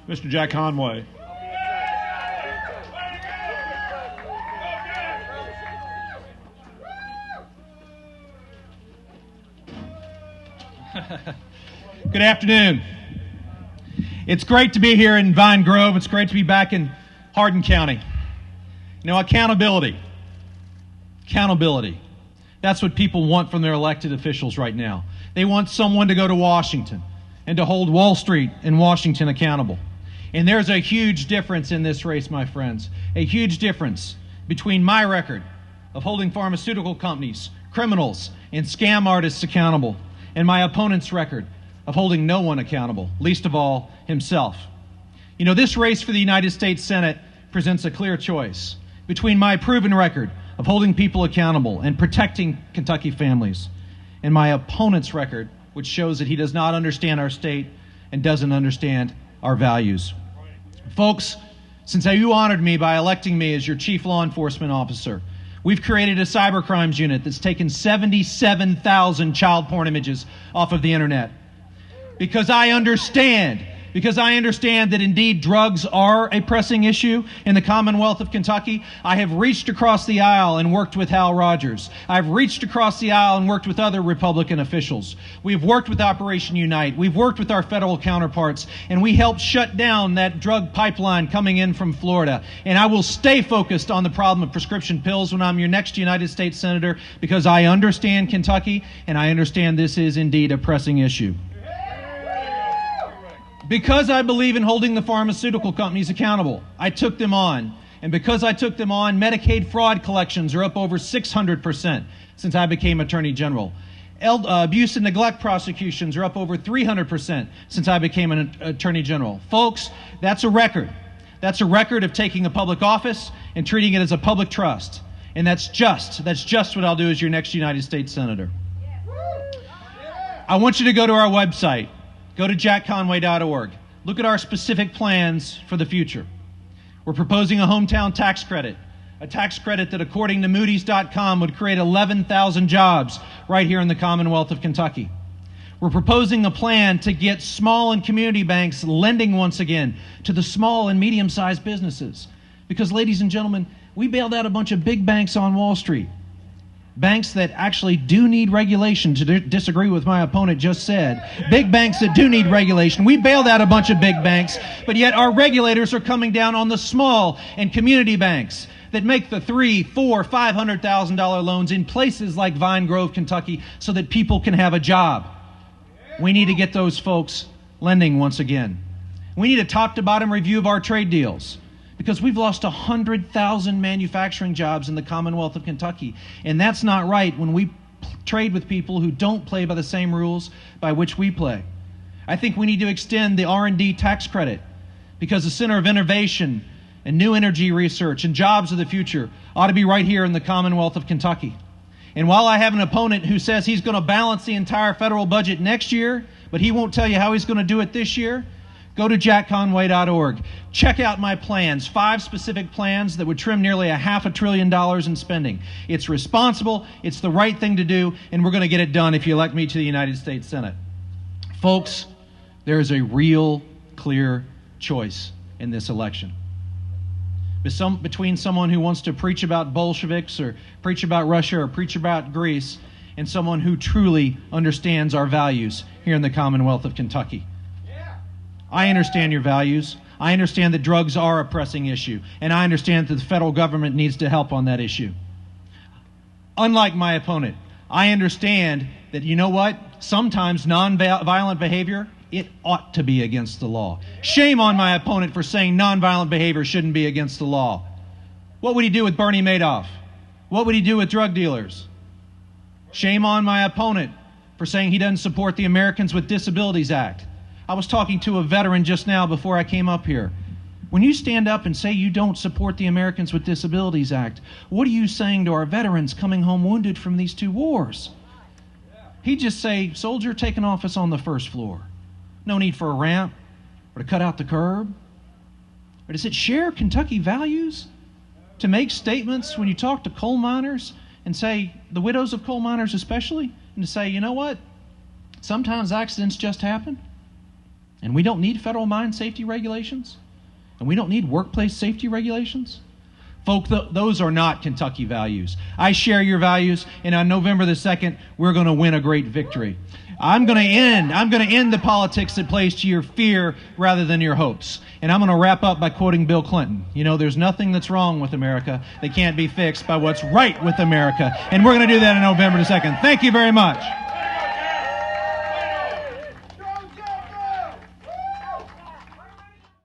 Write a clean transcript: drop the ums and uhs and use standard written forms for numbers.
Mr. Jack Conway. Good afternoon. It's great to be here in Vine Grove. It's great to be back in Hardin County. You know, accountability. Accountability. That's what people want from their elected officials right now. They want someone to go to Washington and to hold Wall Street and Washington accountable. And there's a huge difference in this race, my friends. A huge difference between my record of holding pharmaceutical companies, criminals, and scam artists accountable, and my opponent's record of holding no one accountable, least of all himself. You know, this race for the United States Senate presents a clear choice between my proven record of holding people accountable and protecting Kentucky families, and my opponent's record, which shows that he does not understand our state and doesn't understand our values. Folks, since you honored me by electing me as your chief law enforcement officer, we've created a cyber crimes unit that's taken 77,000 child porn images off of the internet. Because I understand that indeed drugs are a pressing issue in the Commonwealth of Kentucky, I have reached across the aisle and worked with Hal Rogers. I've reached across the aisle and worked with other Republican officials. We've worked with Operation Unite. We've worked with our federal counterparts, and we helped shut down that drug pipeline coming in from Florida. And I will stay focused on the problem of prescription pills when I'm your next United States Senator, because I understand Kentucky, and I understand this is indeed a pressing issue. Because I believe in holding the pharmaceutical companies accountable, I took them on. And because I took them on, Medicaid fraud collections are up over 600% since I became Attorney General. Abuse and neglect prosecutions are up over 300% since I became an Attorney General. Folks, that's a record. That's a record of taking a public office and treating it as a public trust. And that's just what I'll do as your next United States Senator. I want you to go to our website. Go to jackconway.org. Look at our specific plans for the future. We're proposing a hometown tax credit, a tax credit that, according to Moody's.com, would create 11,000 jobs right here in the Commonwealth of Kentucky. We're proposing a plan to get small and community banks lending once again to the small and medium-sized businesses. Because, ladies and gentlemen, we bailed out a bunch of big banks on Wall Street. Banks that actually do need regulation, to disagree with my opponent just said. Big banks that do need regulation. We bailed out a bunch of big banks, but yet our regulators are coming down on the small and community banks that make the $300,000, $400,000, $500,000 loans in places like Vine Grove, Kentucky, so that people can have a job. We need to get those folks lending once again. We need a top-to-bottom review of our trade deals, because we've lost 100,000 manufacturing jobs in the Commonwealth of Kentucky. And that's not right when we trade with people who don't play by the same rules by which we play. I think we need to extend the R&D tax credit, because the Center of Innovation and New Energy Research and Jobs of the Future ought to be right here in the Commonwealth of Kentucky. And while I have an opponent who says he's going to balance the entire federal budget next year, but he won't tell you how he's going to do it this year, go to jackconway.org. Check out my plans, 5 specific plans that would trim nearly $500 billion in spending. It's responsible, it's the right thing to do, and we're going to get it done if you elect me to the United States Senate. Folks, there is a real clear choice in this election. Between someone who wants to preach about Bolsheviks or preach about Russia or preach about Greece and someone who truly understands our values here in the Commonwealth of Kentucky. I understand your values. I understand that drugs are a pressing issue, and I understand that the federal government needs to help on that issue. Unlike my opponent, I understand that, you know what? Sometimes nonviolent behavior, it ought to be against the law. Shame on my opponent for saying nonviolent behavior shouldn't be against the law. What would he do with Bernie Madoff? What would he do with drug dealers? Shame on my opponent for saying he doesn't support the Americans with Disabilities Act. I was talking to a veteran just now before I came up here. When you stand up and say you don't support the Americans with Disabilities Act, what are you saying to our veterans coming home wounded from these 2 wars? He'd just say, soldier, take an office on the first floor. No need for a ramp or to cut out the curb. Or does it share Kentucky values to make statements when you talk to coal miners and say, the widows of coal miners especially, and to say, you know what? Sometimes accidents just happen. And we don't need federal mine safety regulations? And we don't need workplace safety regulations? Folk, those are not Kentucky values. I share your values, and on November the 2nd, we're going to win a great victory. I'm going to end the politics that plays to your fear rather than your hopes. And I'm going to wrap up by quoting Bill Clinton. You know, there's nothing that's wrong with America that can't be fixed by what's right with America. And we're going to do that on November the 2nd. Thank you very much.